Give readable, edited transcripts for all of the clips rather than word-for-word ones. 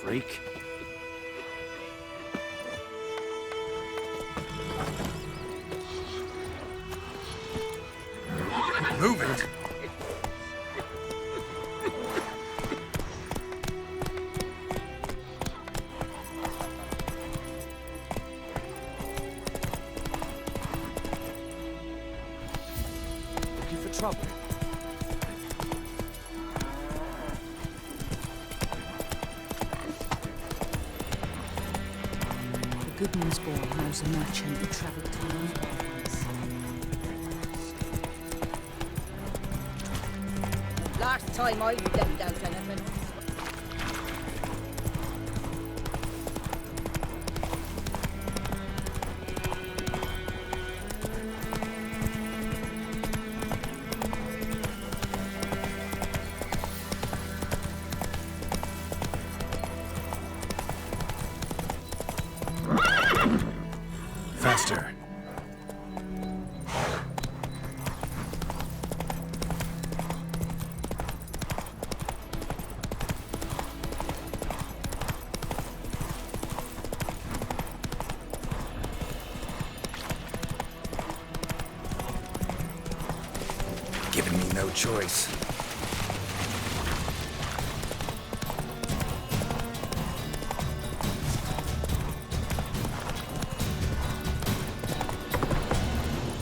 freak. Move it! Looking for trouble? The Goodman's boy knows a merchant who travelled to London once. Last time I left out anything. Faster. Giving me no choice.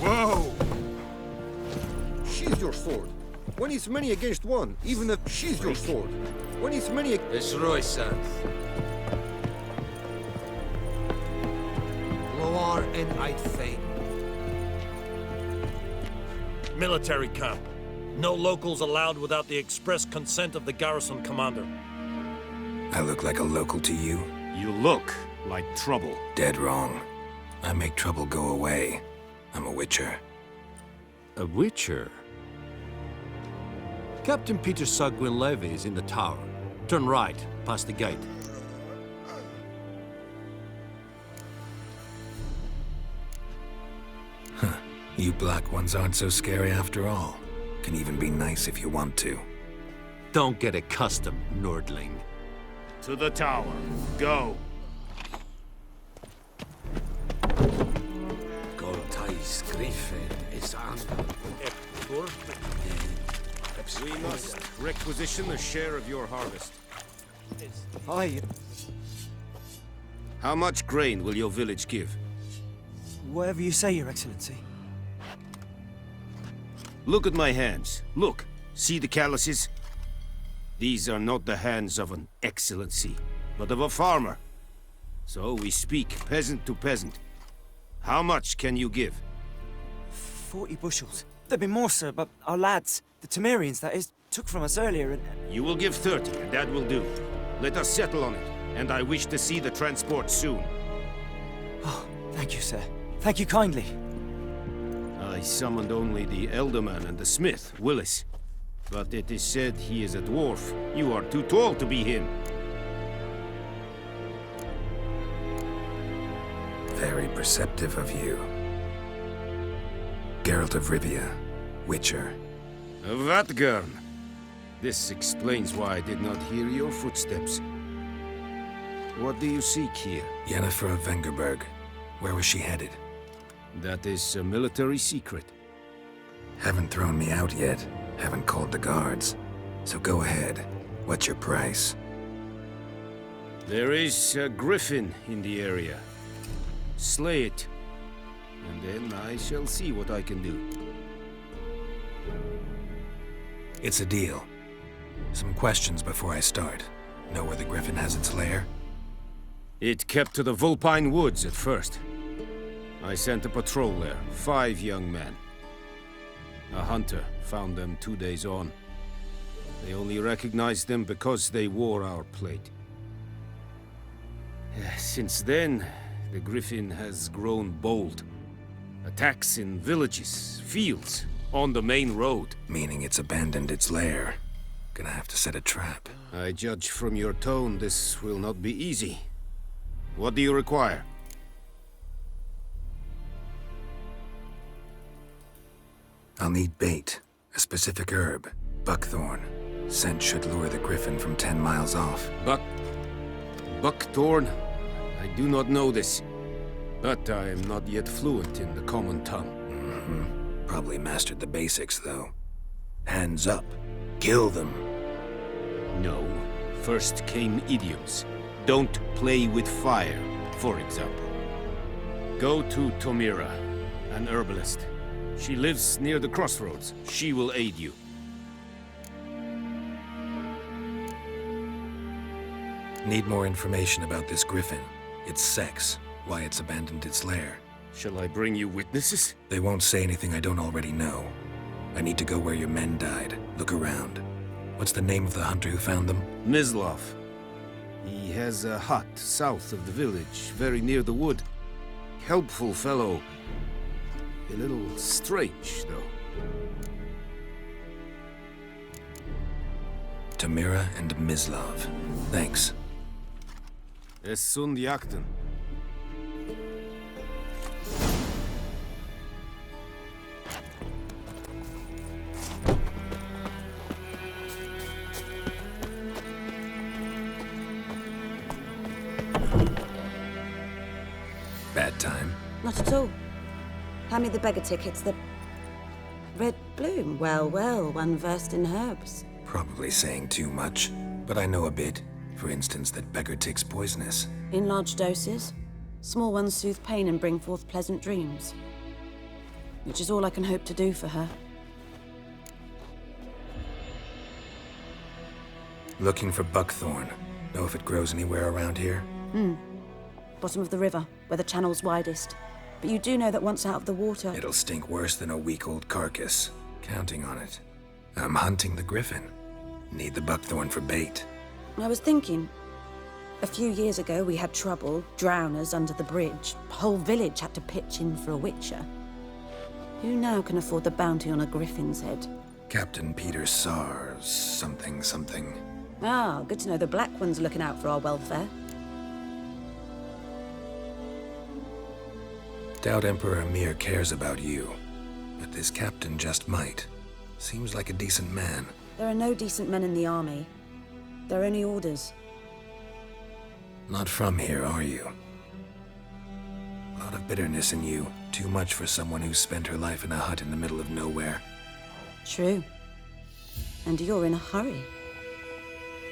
Whoa! Sheathe your sword. When it's many against one, even if sheathe your sword. When it's many... It's Roysan. Loar and Eidfane. Military camp. No locals allowed without the express consent of the garrison commander. I look like a local to you? You look like trouble. Dead wrong. I make trouble go away. I'm a witcher. A witcher? Captain Peter Sagwin Levy is in the tower. Turn right, past the gate. Huh. You black ones aren't so scary after all. Can even be nice if you want to. Don't get accustomed, Nordling. To the tower. Go. Goltais griffin is on. We must requisition a share of your harvest. Aye, How much grain will your village give? whatever you say, Your Excellency. Look at my hands. Look. See the calluses? These are not the hands of an excellency, but of a farmer. So we speak peasant to peasant. How much can you give? 40 bushels. There'd be more, sir, but our lads, the Temerians, that is, took from us earlier and... You will give 30, and that will do. Let us settle on it, and I wish to see the transport soon. Oh, thank you, sir. Thank you kindly. I summoned only the Elderman and the smith, Willis. But it is said he is a dwarf. You are too tall to be him. Very perceptive of you. Geralt of Rivia, Witcher. Vatgern. This explains why I did not hear your footsteps. What do you seek here? Yennefer of Vengerberg. Where was she headed? That is a military secret. Haven't thrown me out yet. Haven't called the guards. So go ahead. What's your price? There is a griffin in the area. Slay it. And then I shall see what I can do. It's a deal. Some questions before I start. Know where the griffin has its lair? It kept to the Vulpine Woods at first. I sent a patrol there, 5 young men. A hunter found them 2 days on. They only recognized them because they wore our plate. Since then, the griffin has grown bold. Attacks in villages, fields, on the main road. Meaning it's abandoned its lair. Gonna have to set a trap. I judge from your tone this will not be easy. What do you require? I'll need bait, a specific herb, buckthorn. Scent should lure the griffin from 10 miles off. Buckthorn? I do not know this. But I am not yet fluent in the common tongue. Probably mastered the basics, though. Hands up. Kill them. No. First came idioms. Don't play with fire, for example. Go to Tomira, an herbalist. She lives near the crossroads. She will aid you. Need more information about this griffin. Its sex, why it's abandoned its lair. Shall I bring you witnesses? They won't say anything I don't already know. I need to go where your men died. Look around. What's the name of the hunter who found them? Mislav. He has a hut south of the village, very near the wood. Helpful fellow. A little strange, though. Tamira and Mislav. Thanks. Es sund jakten. Bad time? Not at all. Hand me the beggar tickets, the red bloom. Well, well, one versed in herbs. Probably saying too much, but I know a bit. For instance, that beggar tick's poisonous. In large doses. Small ones soothe pain and bring forth pleasant dreams. Which is all I can hope to do for her. Looking for buckthorn. Know if it grows anywhere around here? Bottom of the river, where the channel's widest. But you do know that once out of the water... It'll stink worse than a week-old carcass. Counting on it. I'm hunting the griffin. Need the buckthorn for bait. I was thinking... A few years ago, we had trouble, drowners under the bridge. Whole village had to pitch in for a witcher. Who now can afford the bounty on a griffin's head? Captain Peter Sars, something. Ah, good to know the Black One's looking out for our welfare. Doubt Emperor Amir cares about you. But this captain just might. Seems like a decent man. There are no decent men in the army. There are only orders. Not from here, are you? A lot of bitterness in you. Too much for someone who spent her life in a hut in the middle of nowhere. True. And you're in a hurry.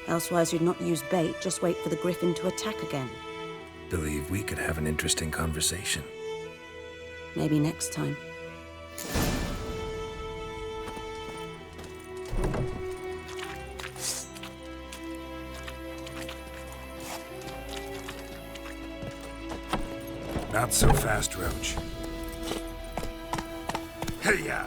Elsewise you'd not use bait, just wait for the griffin to attack again. Believe we could have an interesting conversation. Maybe next time. Not so fast, Roach. Hey-ya!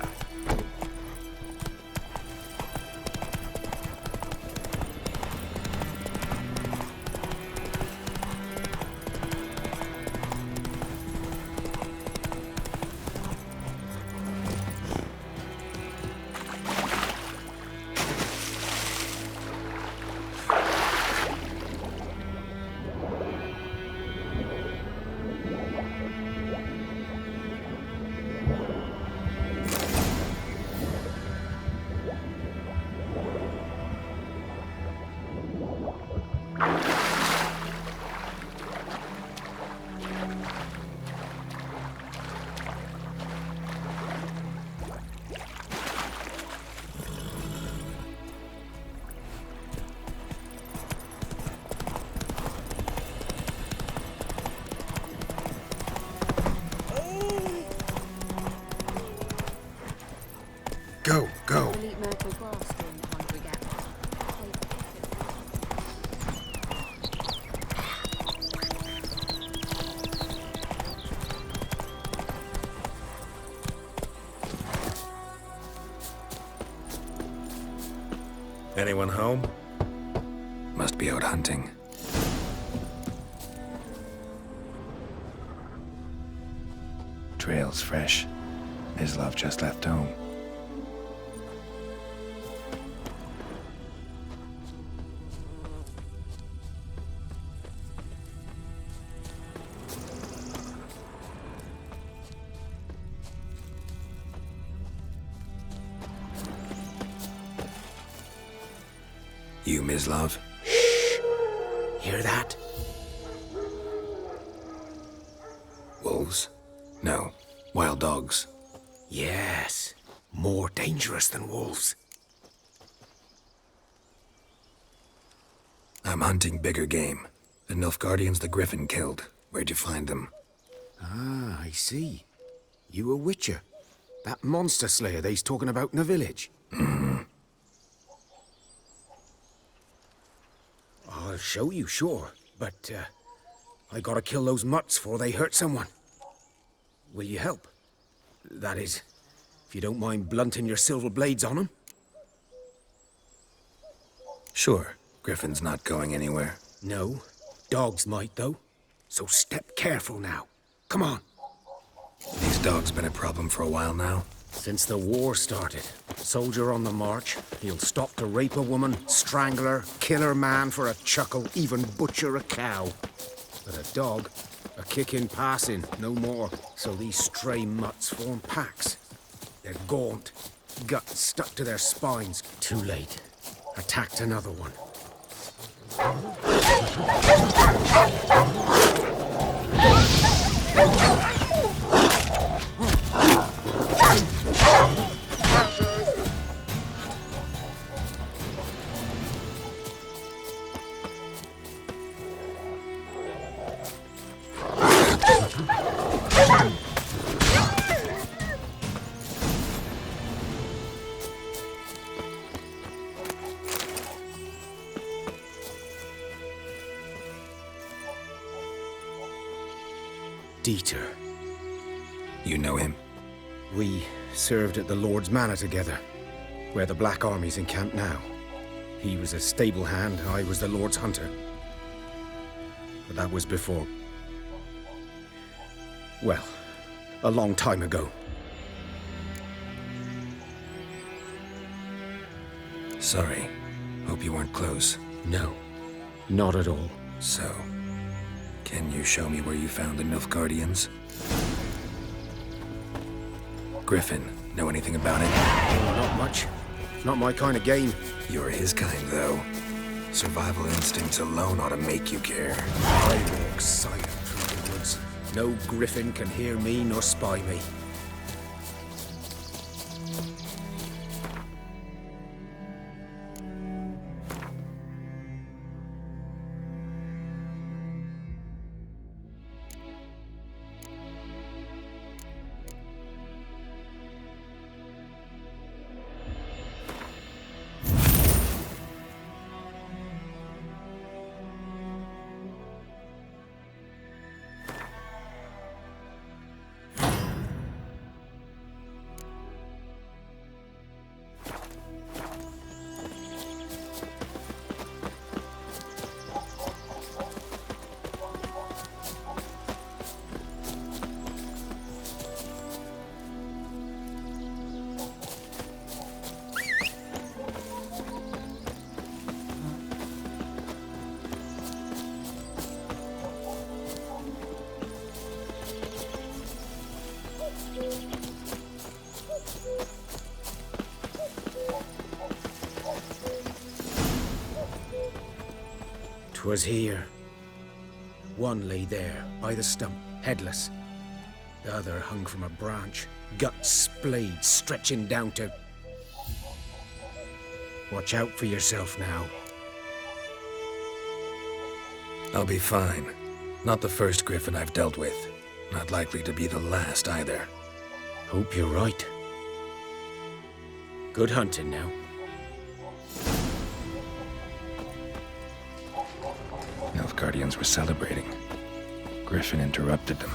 Go! Elite myrtle grass during the hungry gap. Anyone home? Must be out hunting. Trail's fresh. Mislav just left home. You, Mislav? Hear that? Wolves? No. Wild dogs. Yes. More dangerous than wolves. I'm hunting bigger game. The Nilfgaardians the Griffin killed. Where'd you find them? Ah, I see. You a witcher. That monster slayer they's talking about in the village. I'll show you, sure. But, I gotta kill those mutts before they hurt someone. Will you help? That is, if you don't mind blunting your silver blades on them. Sure. Griffin's not going anywhere. No. Dogs might, though. So step careful now. Come on. These dogs been a problem for a while now? Since the war started. Soldier on the march. He'll stop to rape a woman, strangle her, kill her man for a chuckle, even butcher a cow. But a dog, a kick in passing, no more. So these stray mutts form packs. They're gaunt, guts stuck to their spines. Too late. Attacked another one. Dieter. You know him? We served at the Lord's Manor together, where the Black Army's encamped now. He was a stable hand, I was the Lord's hunter. But that was before... well, a long time ago. Sorry. Hope you weren't close. No, not at all. So, can you show me where you found the Nilfgaardians? Griffin, know anything about it? Not much. Not my kind of game. You're his kind, though. Survival instincts alone ought to make you care. I walk silent through the woods. No griffin can hear me nor spy me. Was here. One lay there, by the stump, headless. The other hung from a branch, guts splayed, stretching down to... Watch out for yourself now. I'll be fine. Not the first griffin I've dealt with. Not likely to be the last, either. Hope you're right. Good hunting now. Nilfgaardians were celebrating. Griffin interrupted them.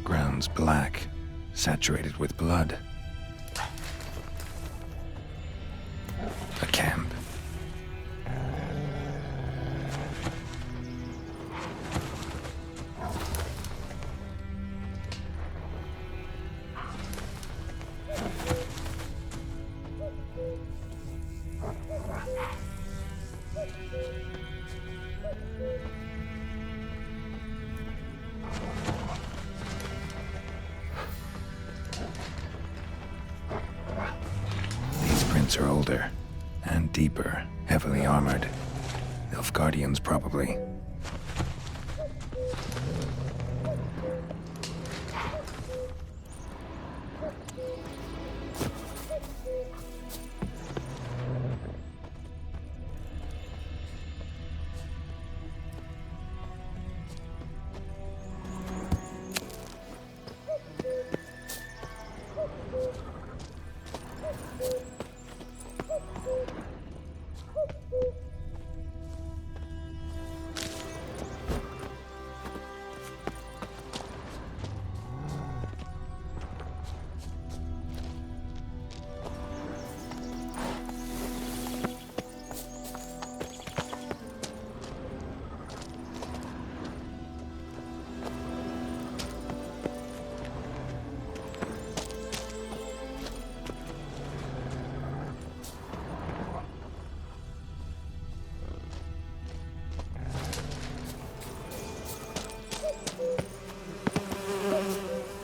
Ground's black, saturated with blood. A camp. Are older and deeper, heavily armored. Nilfgaardians, probably.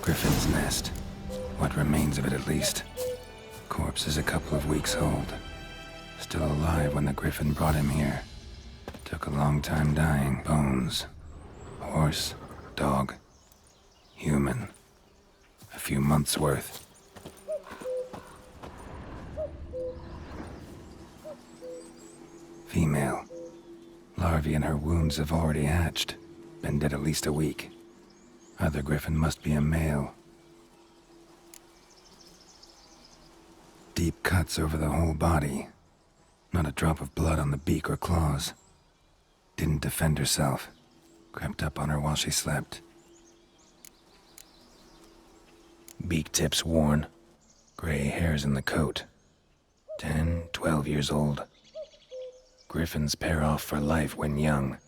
Griffin's nest. What remains of it, at least. Corpse is a couple of weeks old. Still alive when the Griffin brought him here. Took a long time dying. Bones. Horse. Dog. Human. A few months' worth. Female. Larvae in her wounds have already hatched. Been dead at least a week. Other Griffin must be a male. Deep cuts over the whole body. Not a drop of blood on the beak or claws. Didn't defend herself. Crept up on her while she slept. Beak tips worn. Gray hairs in the coat. 10, 12 years old. Griffins pair off for life when young.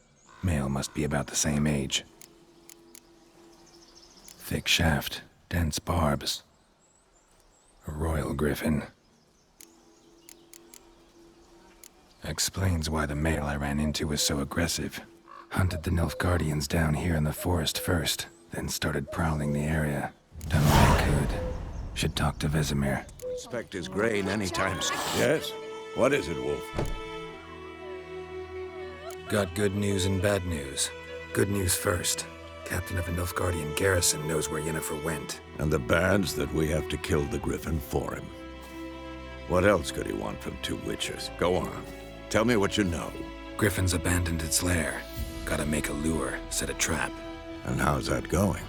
Male must be about the same age. Thick shaft, dense barbs. A royal griffin. Explains why the male I ran into was so aggressive. Hunted the Nilfgaardians down here in the forest first, then started prowling the area. Done what I could. Should talk to Vesemir. Expect his grain anytime soon. Yes? What is it, Wolf? Got good news and bad news. Good news first. Captain of a Nilfgaardian garrison knows where Yennefer went. And the bad's that we have to kill the Griffin for him. What else could he want from two witches? Go on. Tell me what you know. Griffin's abandoned its lair. Gotta make a lure, set a trap. And how's that going?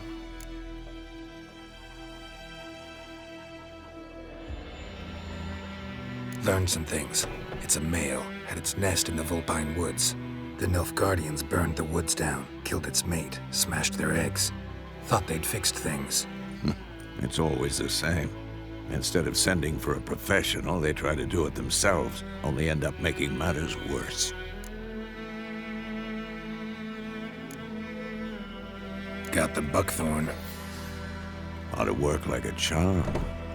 Learned some things. It's a male, had its nest in the Vulpine Woods. The Nilfgaardians burned the woods down, killed its mate, smashed their eggs. Thought they'd fixed things. It's always the same. Instead of sending for a professional, they try to do it themselves, only end up making matters worse. Got the buckthorn. Ought to work like a charm.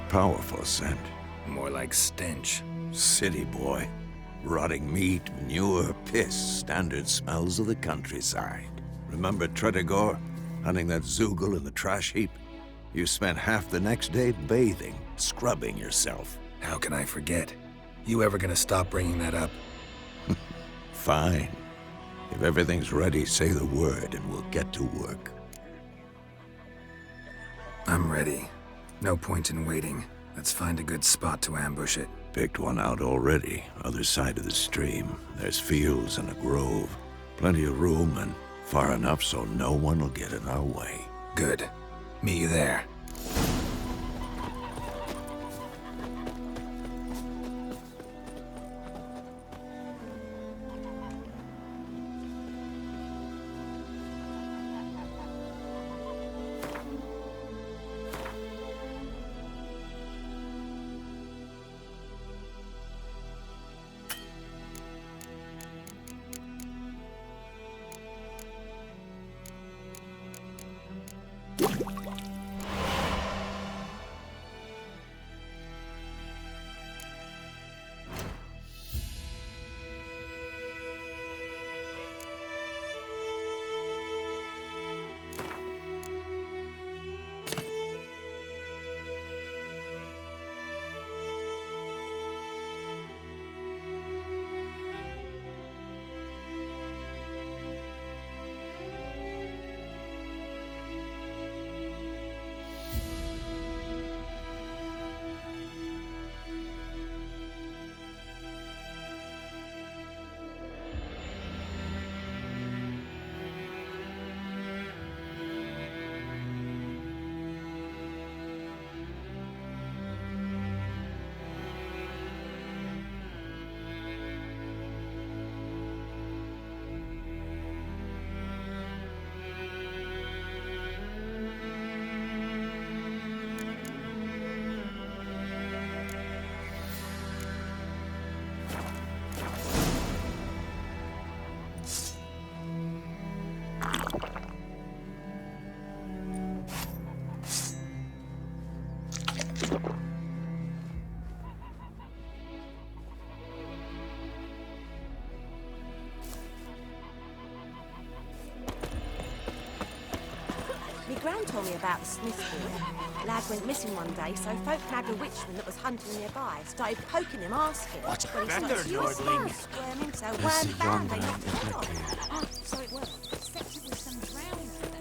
Powerful scent. More like stench. City boy. Rotting meat, manure, piss, standard smells of the countryside. Remember Tretogor? Hunting that Zoogle in the trash heap? You spent half the next day bathing, scrubbing yourself. How can I forget? You ever gonna stop bringing that up? Fine. If everything's ready, say the word and we'll get to work. I'm ready. No point in waiting. Let's find a good spot to ambush it. Picked one out already, other side of the stream. There's fields and a grove. Plenty of room and far enough so no one will get in our way. Good. Meet you there. Gran told me about the Smith's boy. Lad went missing one day, so folk nabbed a witchman that was hunting nearby. Started poking him, asking. What's Well, he better, started Nordling? squirming, so This one is bam, they London, knocked his head off. detective. Oh, so it was. Except it was some drowning fellow.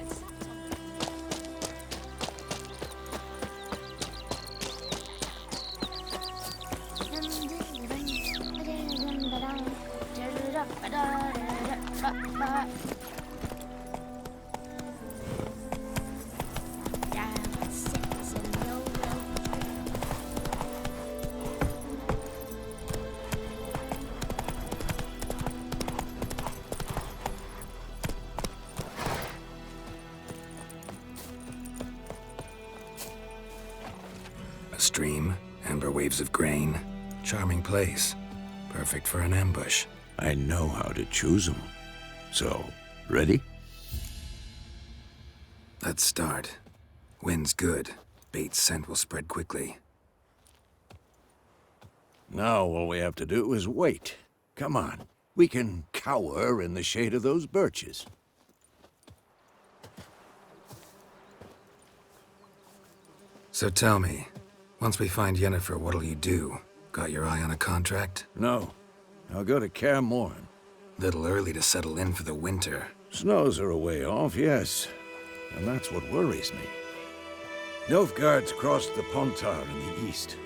A stream, amber waves of grain. Charming place. Perfect for an ambush. I know how to choose them. So, ready? Let's start. Wind's good. Bait's scent will spread quickly. Now all we have to do is wait. Come on. We can cower in the shade of those birches. So tell me, once we find Yennefer, what'll you do? Got your eye on a contract? No. I'll go to Kaer Morhen. Little early to settle in for the winter. Snows are a way off, yes. And that's what worries me. Nilfgaard's crossed the Pontar in the east.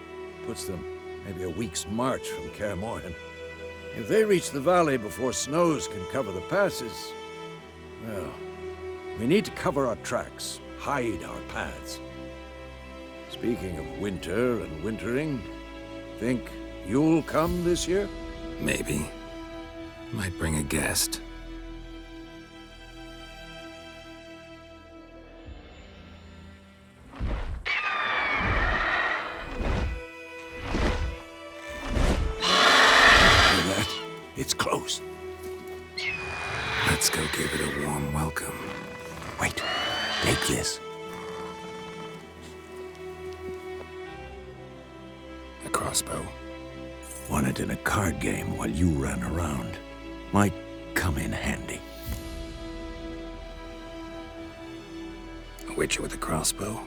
Puts them maybe a week's march from Kaer Morhen. If they reach the valley before snows can cover the passes, well, we need to cover our tracks, hide our paths. Speaking of winter and wintering, think you'll come this year? Maybe. Might bring a guest. Hear that? It's close. Let's go give it a warm welcome. Wait, take this. A crossbow. Won it in a card game while you ran around. Might come in handy. A witcher with a crossbow?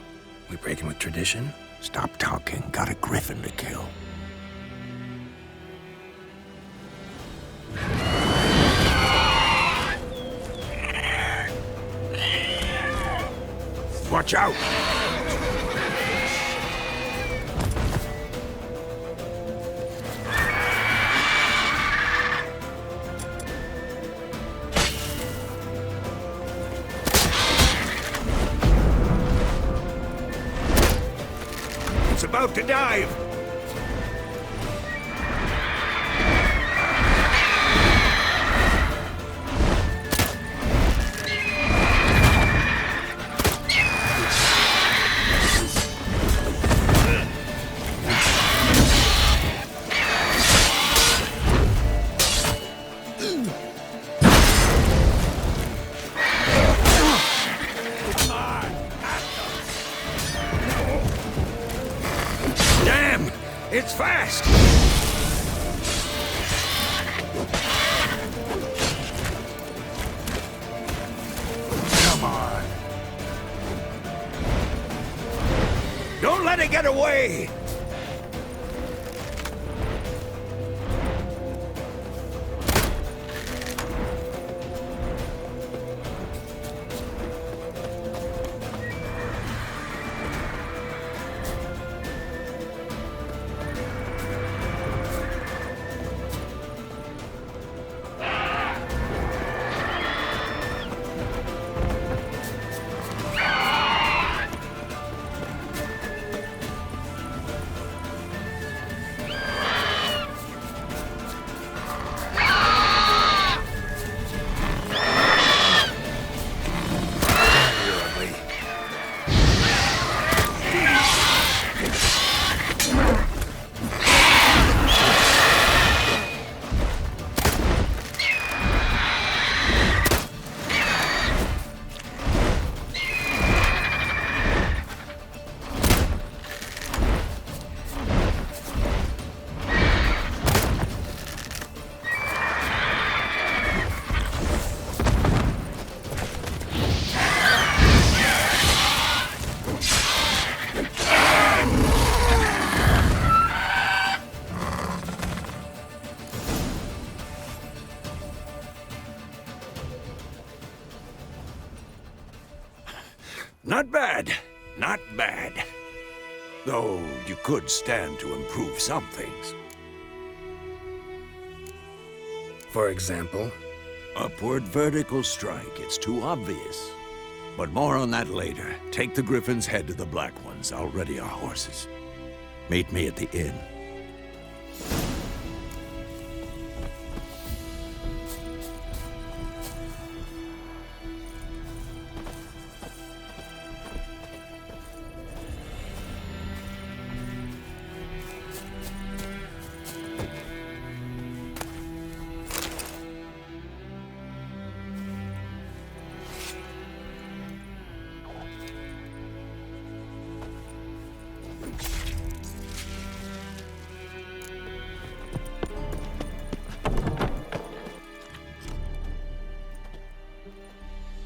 We breaking with tradition? Stop talking. Got a griffin to kill. Watch out! It's about to dive! Damn! It's fast! Come on. Don't let it get away! you could stand to improve some things. For example? Upward vertical strike. It's too obvious. But more on that later. Take the Griffin's head to the Black Ones. I'll ready our horses. Meet me at the inn.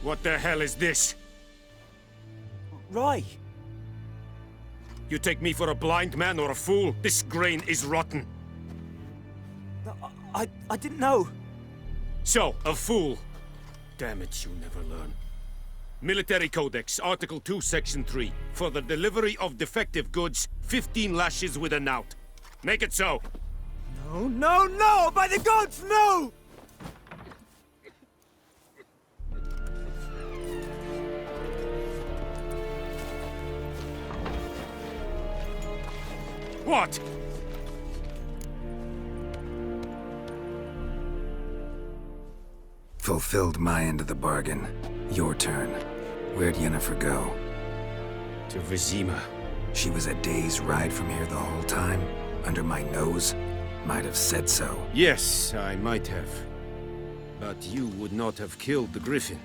What the hell is this? Rye! You take me for a blind man or a fool? This grain is rotten. No, I didn't know. So, a fool. Damn it, you never learn. Military Codex, Article 2, Section 3. For the delivery of defective goods, 15 lashes with a knout. Make it so. No, no, no! By the gods, no! What? Fulfilled my end of the bargain. Your turn. Where'd Yennefer go? To Vizima. She was a day's ride from here the whole time? Under my nose? Might have said so. Yes, I might have. But you would not have killed the Griffin.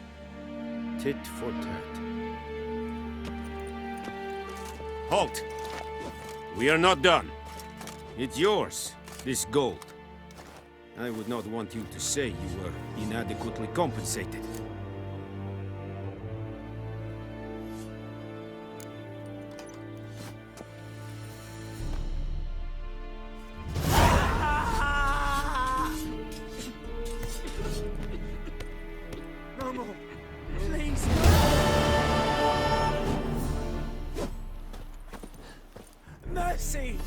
Tit for tat. Halt! We are not done. It's yours, this gold. I would not want you to say you were inadequately compensated. No more. Please. Mercy!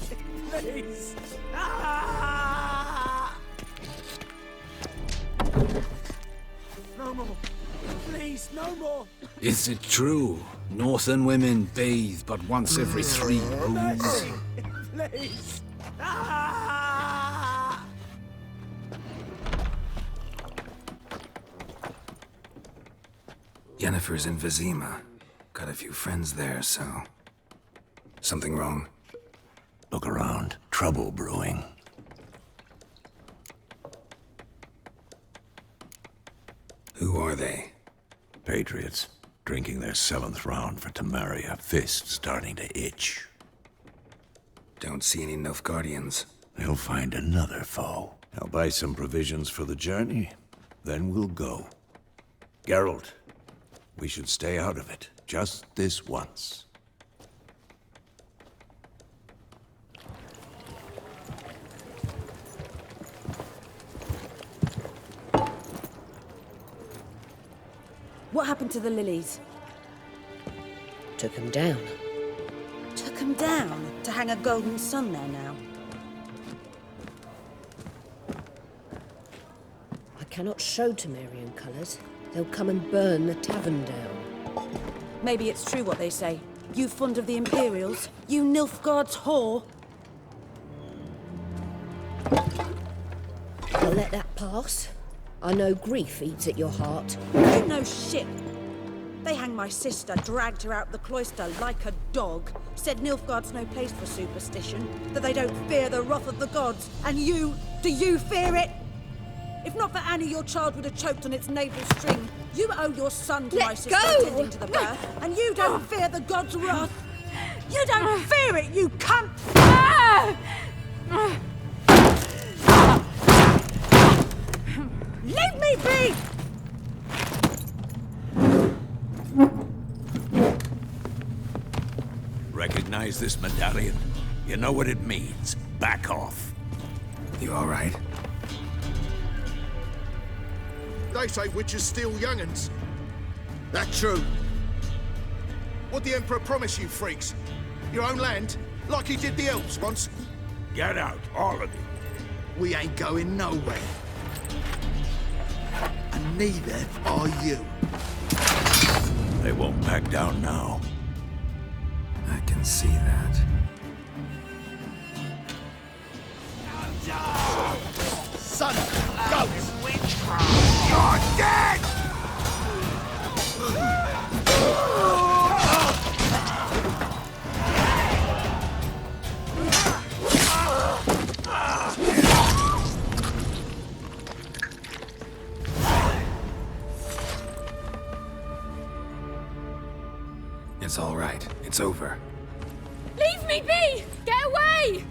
Please! No more! Please, no more! Is it true? Northern women bathe but once every 3 moons? Mercy! Please! Yennefer's in Vizima. Got a few friends there, so... Something wrong? Look around. Trouble brewing. Who are they? Patriots. Drinking their 7th round for Temeria. Fist starting to itch. Don't see any Nilfgaardians. They'll find another foe. I'll buy some provisions for the journey. Then we'll go. Geralt, we should stay out of it. Just this once. What happened to the lilies? Took him down. Took them down to hang a golden sun there now. I cannot show Temerian colours. They'll come and burn the tavern down. Maybe it's true what they say. You fond of the Imperials? You Nilfgaard's whore? I'll let that pass. I know grief eats at your heart. You know shit. They hanged my sister, dragged her out the cloister like a dog. Said Nilfgaard's no place for superstition, that they don't fear the wrath of the gods. And you, do you fear it? If not for Annie, your child would have choked on its navel string. You owe your son to my sister tending to the birth, and you don't fear the gods' wrath. You don't fear it, you cunt! Leave me be! Recognize this medallion? You know what it means. Back off. You all right? They say witches steal young'uns. That true? What'd the Emperor promise you, freaks? Your own land? like he did the elves once. Get out, all of you. We ain't going nowhere. And neither are you. They won't back down now. I can see that. Son of ghosts! You're dead! It's all right. It's over. Leave me be! Get away!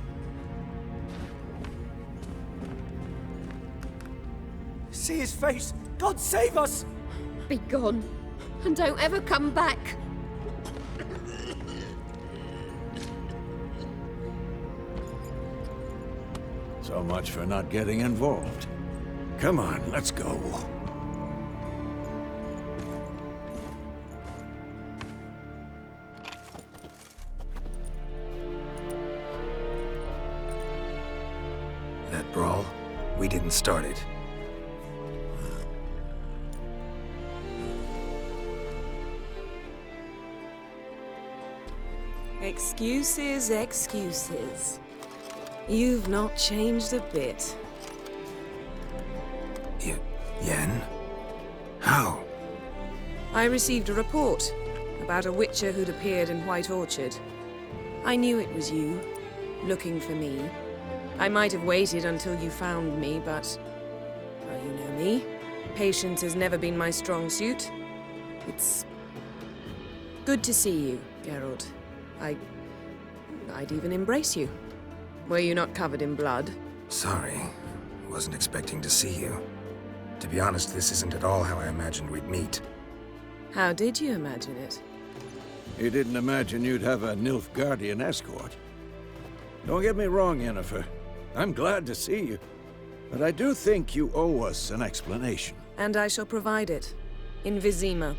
See his face! God save us! Be gone, and don't ever come back. So much for not getting involved. Come on, let's go. That brawl, we didn't start it. Excuses, excuses. You've not changed a bit. Yen? How? I received a report about a witcher who'd appeared in White Orchard. I knew it was you, looking for me. I might have waited until you found me, but... well, you know me. Patience has never been my strong suit. It's... good to see you, Geralt. I'd even embrace you. Were you not covered in blood? Sorry. Wasn't expecting to see you. To be honest, this isn't at all how I imagined we'd meet. How did you imagine it? You didn't imagine you'd have a Nilfgaardian escort. Don't get me wrong, Yennefer. I'm glad to see you. But I do think you owe us an explanation. And I shall provide it. In Vizima.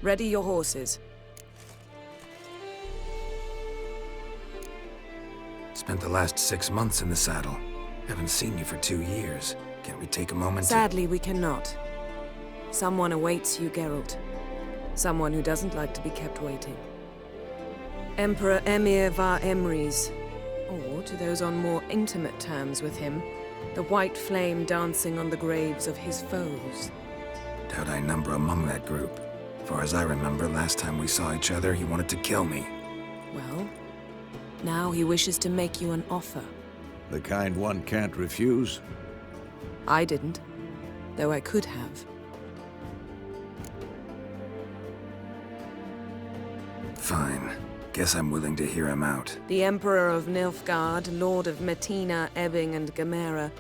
Ready your horses. Spent the last 6 months in the saddle. Haven't seen you for 2 years. Can't we take a moment Sadly, we cannot. Someone awaits you, Geralt. Someone who doesn't like to be kept waiting. Emperor Emir var Emrys. Or, to those on more intimate terms with him, the white flame dancing on the graves of his foes. Doubt I number among that group. Far as I remember, last time we saw each other, he wanted to kill me. Well, now he wishes to make you an offer. The kind one can't refuse? I didn't, though I could have. Fine. Guess I'm willing to hear him out. The Emperor of Nilfgaard, Lord of Metina, Ebbing, and Gamera,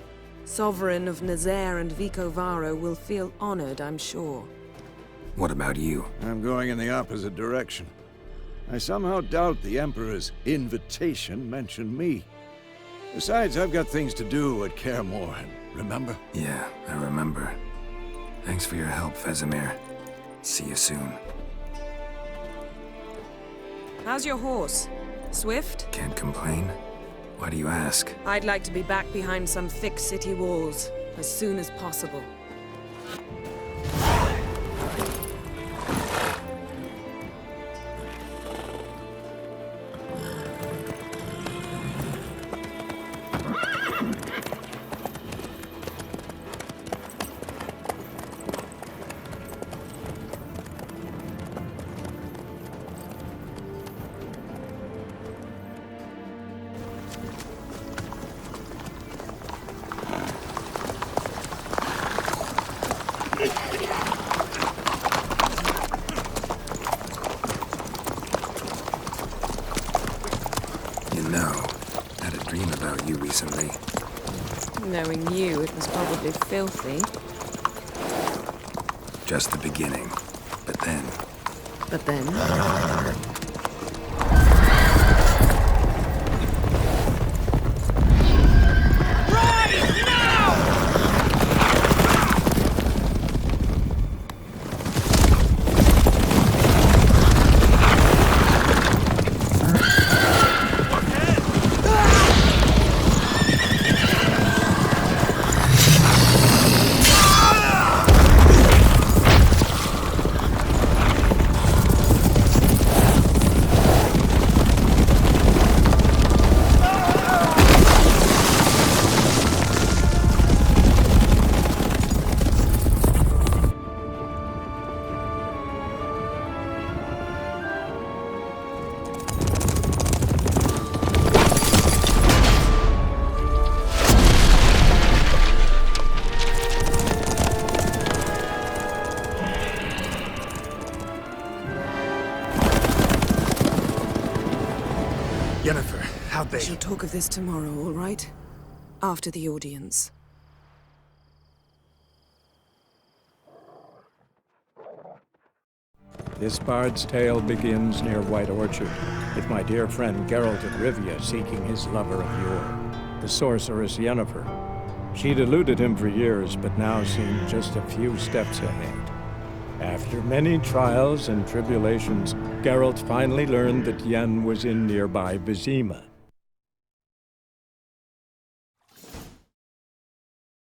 Sovereign of Nazaire and Vicovaro will feel honored, I'm sure. What about you? I'm going in the opposite direction. I somehow doubt the Emperor's invitation mentioned me. Besides, I've got things to do at Kaer Morhen, remember? Yeah, I remember. Thanks for your help, Vesemir. See you soon. How's your horse? Swift? Can't complain. Why do you ask? I'd like to be back behind some thick city walls, as soon as possible. Recently. Knowing you, it was probably filthy. Just the beginning. But then... But then? Yennefer, how'd We they... shall talk of this tomorrow, all right? After the audience. This bard's tale begins near White Orchard, with my dear friend Geralt of Rivia seeking his lover of yore, the sorceress Yennefer. She'd eluded him for years, but now seemed just a few steps ahead. After many trials and tribulations, Geralt finally learned that Yen was in nearby Vizima.